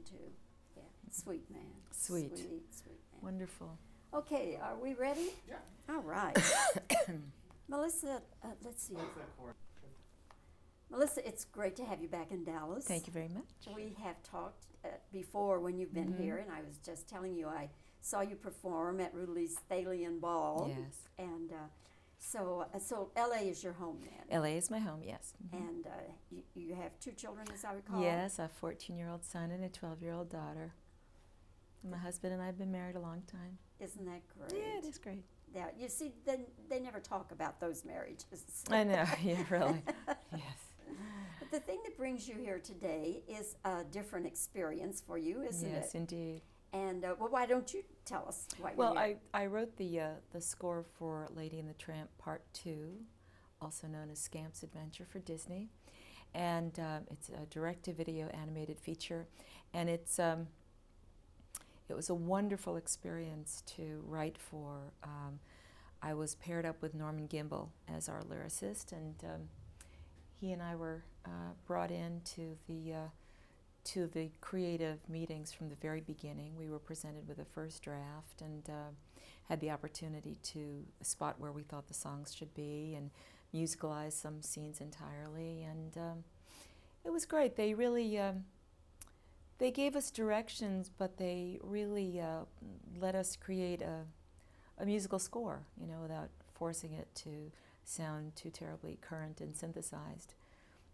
too. Yeah, sweet man. Sweet. Sweet man. Wonderful. Okay, are we ready? Yeah. All right. Melissa, let's see. Melissa, it's great to have you back in Dallas. Thank you very much. We have talked before when you've been here, and I was just telling you I saw you perform at Rudy's Thalian Ball. Yes. And so L.A. is your home then? L.A. is my home, yes. And you have 2 children, as I recall? Yes, a 14-year-old son and a 12-year-old daughter. My husband and I have been married a long time. Isn't that great? Yeah, it is great. Yeah, you see, they never talk about those marriages. I know, yeah, really. Yes. But the thing that brings you here today is a different experience for you, isn't it? Yes, indeed. And well, why don't you tell us why you're here? I wrote the score for Lady and the Tramp Part 2, also known as Scamp's Adventure for Disney. And it's a direct-to-video animated feature. And it was a wonderful experience to write for. I was paired up with Norman Gimbel as our lyricist, and he and I were brought in to the creative meetings from the very beginning. We were presented with a first draft and had the opportunity to spot where we thought the songs should be and musicalize some scenes entirely. And it was great. They really they gave us directions, but they really let us create a musical score, you know, without forcing it to sound too terribly current and synthesized.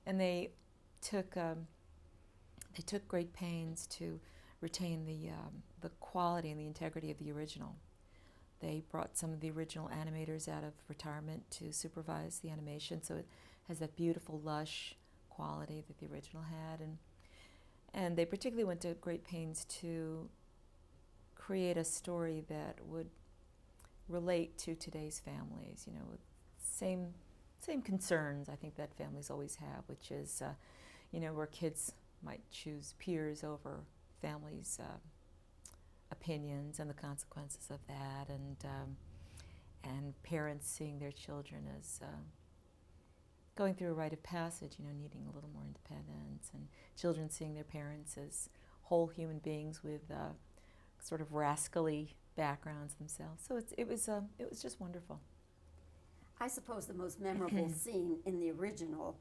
And they took great pains to retain the quality and the integrity of the original. They brought some of the original animators out of retirement to supervise the animation, so it has that beautiful, lush quality that the original had. And they particularly went to great pains to create a story that would relate to today's families, you know, with same concerns I think that families always have, which is, you know, where kids might choose peers over families' opinions and the consequences of that, and parents seeing their children as going through a rite of passage, you know, needing a little more independence, and children seeing their parents as whole human beings with sort of rascally backgrounds themselves. So it was just wonderful. I suppose the most memorable scene in the original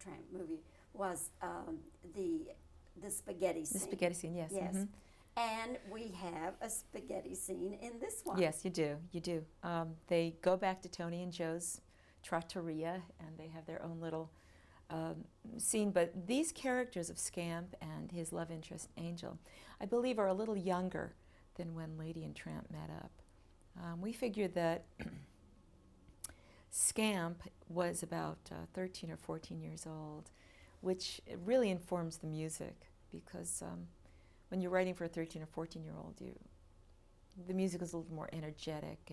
Tramp movie was the spaghetti scene. The spaghetti scene, yes. Yes. Mm-hmm. And we have a spaghetti scene in this one. Yes, you do. You do. They go back to Tony and Joe's trattoria, and they have their own little scene. But these characters of Scamp and his love interest, Angel, I believe are a little younger than when Lady and Tramp met up. We figured that Scamp was about 13 or 14 years old, which really informs the music, because when you're writing for a 13 or 14-year-old, the music is a little more energetic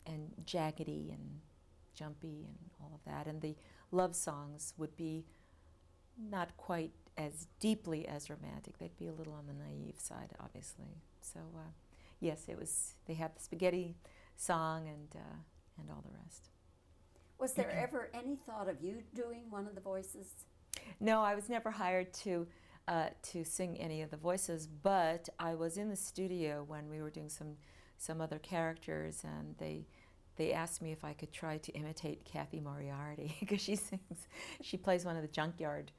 and jaggedy and jumpy and all of that. And the love songs would be not quite as deeply as romantic. They'd be a little on the naive side, obviously. So yes, they have the spaghetti song and all the rest. Was there ever any thought of you doing one of the voices? No, I was never hired to sing any of the voices, but I was in the studio when we were doing some other characters, and they asked me if I could try to imitate Kathy Moriarty, because she plays one of the junkyard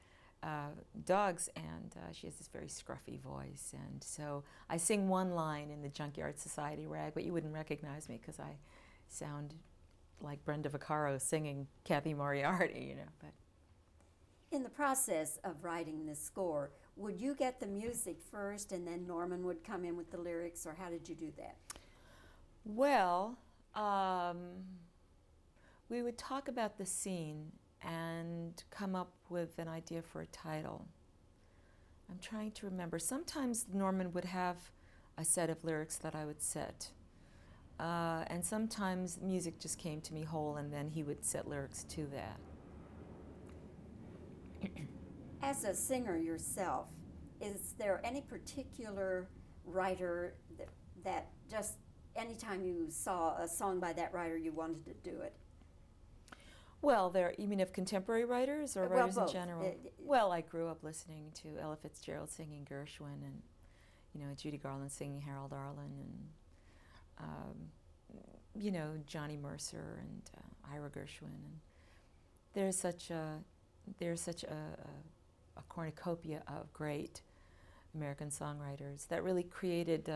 dogs, and she has this very scruffy voice. And so I sing one line in the Junkyard Society rag, but you wouldn't recognize me because I sound like Brenda Vaccaro singing Kathy Moriarty, you know. But in the process of writing this score, would you get the music first and then Norman would come in with the lyrics, or how did you do that? Well, we would talk about the scene and come up with an idea for a title. I'm trying to remember. Sometimes Norman would have a set of lyrics that I would set. And sometimes music just came to me whole, and then he would set lyrics to that. As a singer yourself, is there any particular writer that just anytime you saw a song by that writer, you wanted to do it? Well, you mean of contemporary writers or writers both. in general? Well, I grew up listening to Ella Fitzgerald singing Gershwin, Judy Garland singing Harold Arlen, and Johnny Mercer and Ira Gershwin, and there's such a cornucopia of great American songwriters that really created.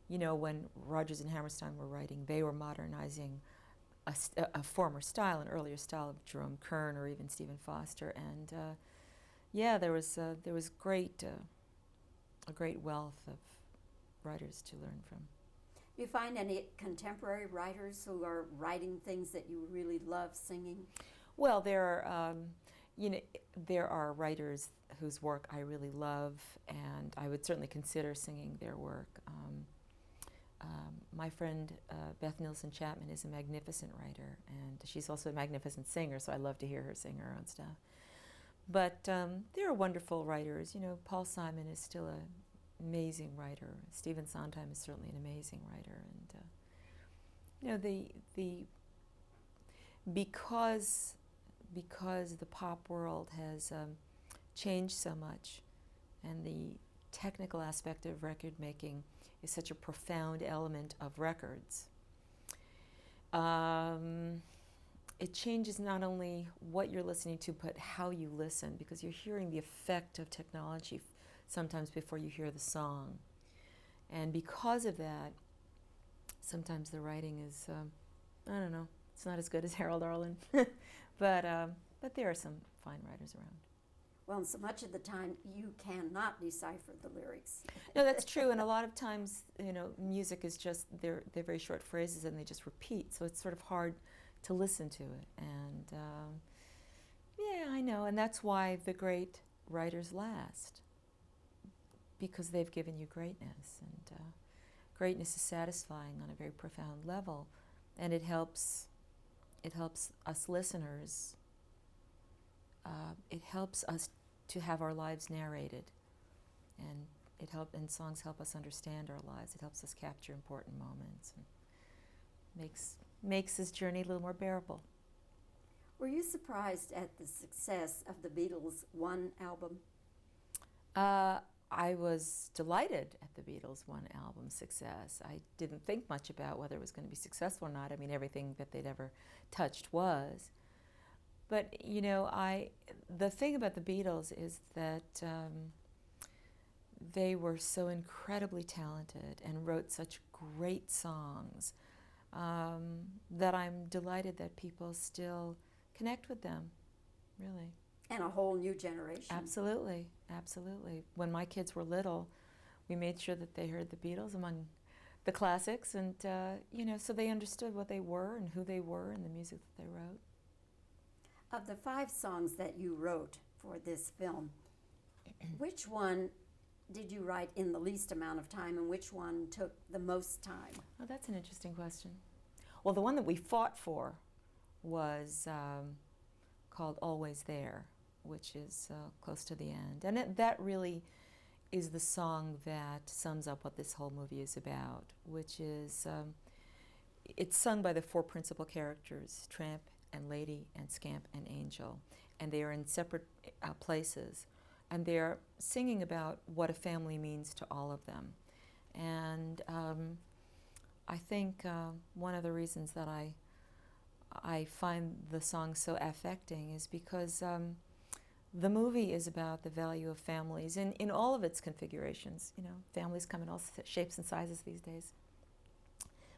When Rodgers and Hammerstein were writing, they were modernizing a former style, an earlier style of Jerome Kern or even Stephen Foster, and there was a great wealth of writers to learn from. Do you find any contemporary writers who are writing things that you really love singing? Well, there are writers whose work I really love, and I would certainly consider singing their work. My friend Beth Nielsen Chapman is a magnificent writer, and she's also a magnificent singer, so I love to hear her sing her own stuff. But there are wonderful writers. Paul Simon is still an amazing writer. Stephen Sondheim is certainly an amazing writer, and because the pop world has changed so much, and the technical aspect of record making is such a profound element of records. It changes not only what you're listening to, but how you listen, because you're hearing the effect of technology sometimes before you hear the song. And because of that, sometimes the writing is, it's not as good as Harold Arlen, but there are some fine writers around. Well, and so much of the time you cannot decipher the lyrics. No, that's true, and a lot of times, music is just, they're very short phrases and they just repeat, so it's sort of hard to listen to it. And I know, and that's why the great writers last, because they've given you greatness, and greatness is satisfying on a very profound level, and it helps us listeners. It helps us to have our lives narrated, and songs help us understand our lives. It helps us capture important moments, and makes this journey a little more bearable. Were you surprised at the success of the Beatles' one album? I was delighted at the Beatles' one album success. I didn't think much about whether it was going to be successful or not. I mean, everything that they'd ever touched was. But, the thing about the Beatles is that they were so incredibly talented and wrote such great songs that I'm delighted that people still connect with them, really. And a whole new generation. Absolutely, absolutely. When my kids were little, we made sure that they heard the Beatles among the classics, and, so they understood what they were and who they were and the music that they wrote. Of the 5 songs that you wrote for this film, which one did you write in the least amount of time, and which one took the most time? Oh, that's an interesting question. Well, the one that we fought for was called Always There, which is close to the end. And that really is the song that sums up what this whole movie is about, which is, it's sung by the 4 principal characters, Tramp and Lady and Scamp and Angel, and they are in separate places, and they're singing about what a family means to all of them. And I think one of the reasons that I find the song so affecting is because the movie is about the value of families in all of its configurations. Families come in all shapes and sizes these days,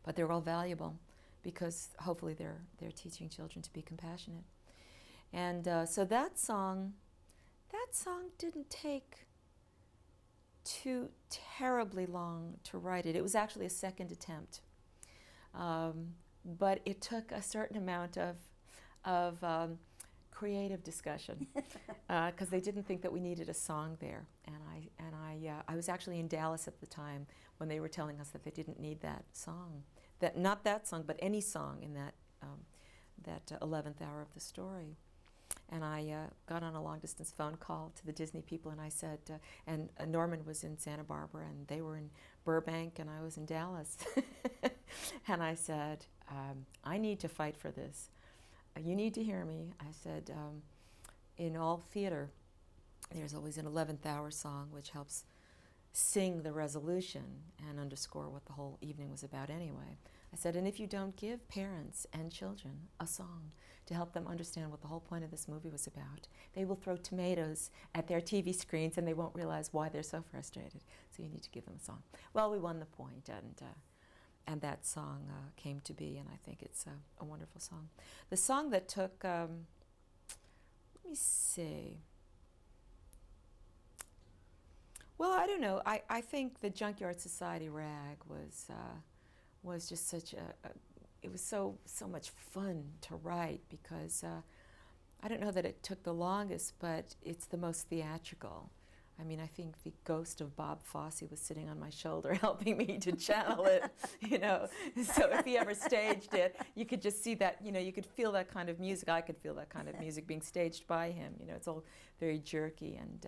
but they're all valuable, because hopefully they're teaching children to be compassionate. And so that song didn't take too terribly long to write it. It was actually a second attempt, but it took a certain amount of creative discussion, because they didn't think that we needed a song there. And I was actually in Dallas at the time when they were telling us that they didn't need that song. Not that song, but any song in that 11th hour of the story. And I got on a long-distance phone call to the Disney people, and I said, and Norman was in Santa Barbara, and they were in Burbank, and I was in Dallas. And I said, I need to fight for this. You need to hear me. I said, in all theater, there's always an 11th hour song which helps sing the resolution and underscore what the whole evening was about anyway. I said, and if you don't give parents and children a song to help them understand what the whole point of this movie was about, they will throw tomatoes at their TV screens and they won't realize why they're so frustrated. So you need to give them a song. Well, we won the point, and that song came to be, and I think it's a wonderful song. The song that took, let me see. Well, I don't know. I think the Junkyard Society rag was just such it was so much fun to write because I don't know that it took the longest, but it's the most theatrical. I mean, I think the ghost of Bob Fosse was sitting on my shoulder helping me to channel it, you know. So if he ever staged it, you could just see that, you know, you could feel that kind of music. I could feel that kind of music being staged by him. You know, it's all very jerky and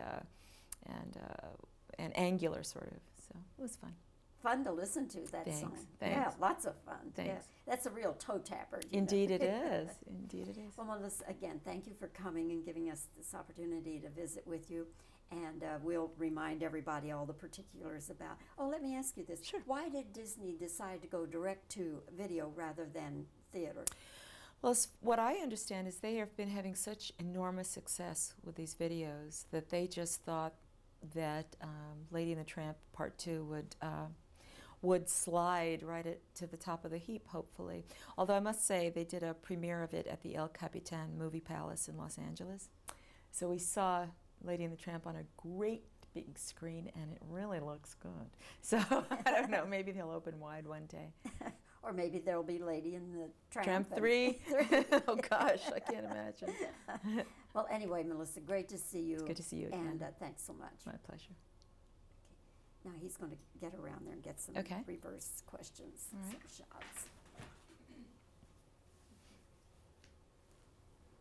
angular sort of. So it was fun. Fun to listen to that Thanks, song. thanks. Yeah, lots of fun. Thanks. Yeah, that's a real toe tapper. Indeed it is. Indeed it is. Well, Melissa, again, thank you for coming and giving us this opportunity to visit with you. And we'll remind everybody all the particulars about. Oh, let me ask you this. Sure. Why did Disney decide to go direct to video rather than theater? Well, what I understand is they have been having such enormous success with these videos that they just thought that Lady and the Tramp Part 2 would slide right to the top of the heap, hopefully. Although I must say they did a premiere of it at the El Capitan Movie Palace in Los Angeles. So we saw Lady and the Tramp on a great big screen, and it really looks good. So I don't know, maybe they'll open wide one day. Or maybe there'll be Lady and the Tramp. Tramp 3? Oh gosh, I can't imagine. Well, anyway, Melissa, great to see you. It's good to see you again. And thanks so much. My pleasure. Now he's going to get around there and get some Okay. reverse questions, All right. some shots.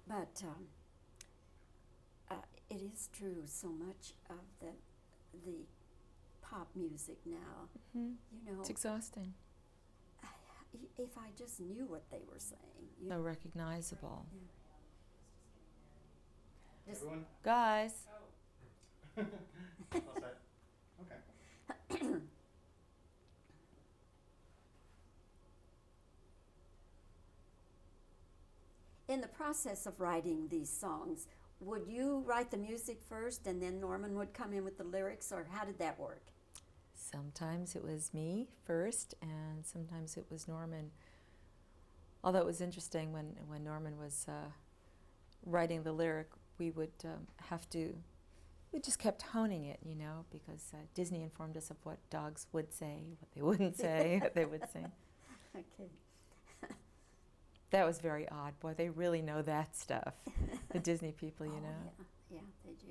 But it is true, so much of the pop music now, Mm-hmm. you know, It's exhausting. if I just knew what they were saying. So recognizable. Just, Everyone? Guys, All set? Okay. in the process of writing these songs, would you write the music first and then Norman would come in with the lyrics, or how did that work? sometimes it was me first, and sometimes it was Norman. Although it was interesting when Norman was writing the lyric, we would we just kept honing it, you know, because Disney informed us of what dogs would say, what they wouldn't say, what they would sing. Okay. That was very odd. Boy, they really know that stuff. The Disney people, you know. Yeah, they do.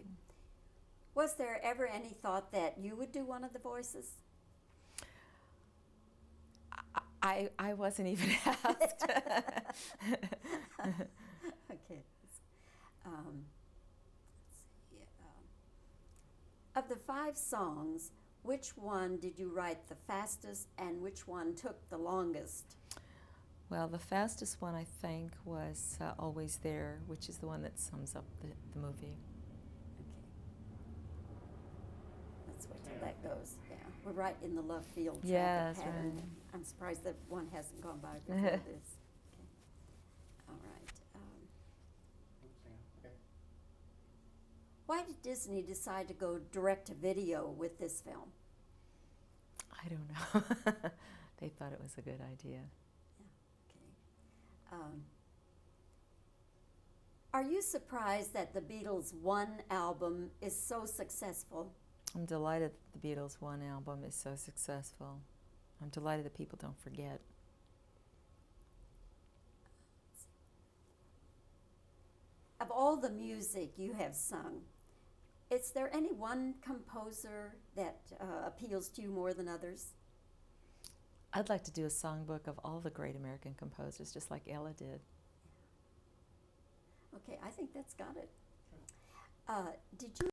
Was there ever any thought that you would do one of the voices? I wasn't even asked. Okay. Let's see. Of the 5 songs, which one did you write the fastest and which one took the longest? Well, the fastest one, I think, was Always There, which is the one that sums up the movie. Okay. Let's wait till that goes. Yeah, we're right in the love field traffic Yes, pattern. right. I'm surprised that one hasn't gone by before this. Okay. All right. Oops, hang on. Okay. Why did Disney decide to go direct to video with this film? I don't know. They thought it was a good idea. Are you surprised that the Beatles' one album is so successful? I'm delighted that the Beatles' one album is so successful. I'm delighted that people don't forget. Of all the music you have sung, is there any one composer that appeals to you more than others? I'd like to do a songbook of all the great American composers, just like Ella did. Okay, I think that's got it. Did you